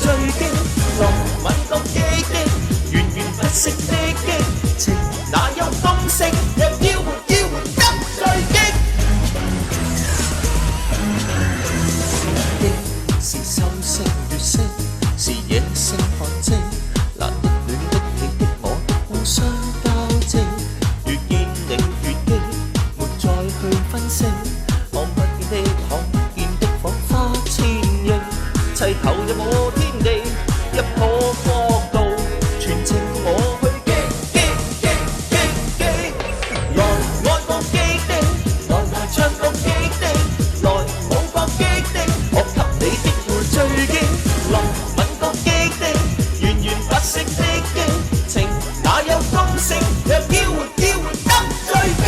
最激，浪漫覺激的，源源不息的激情，哪有公式？若要活得最激。激是心聲血色，是野性汗跡，難的戀的你的我的互相交織，越見你越激，沒再去分析，看不見的看不見的火花千億，齊投入我天地，一個國度，全情我去激激激激激，來愛國激的，來唱國激的，來舞國激的，我給你的會最激，浪漫國激的，源源不息的激情，哪有公式？若要活得最激。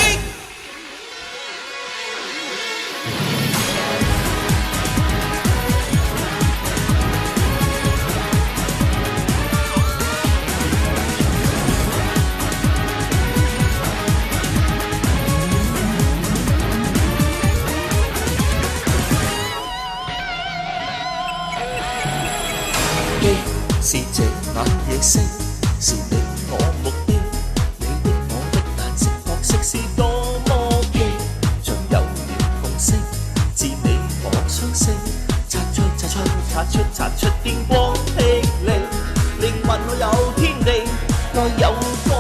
激是這晚夜色，是你我目的，你的我的顏色角色是多麼激，像有了共識，自你我相識，擦出電光霹靂，靈魂我有天地，愛有。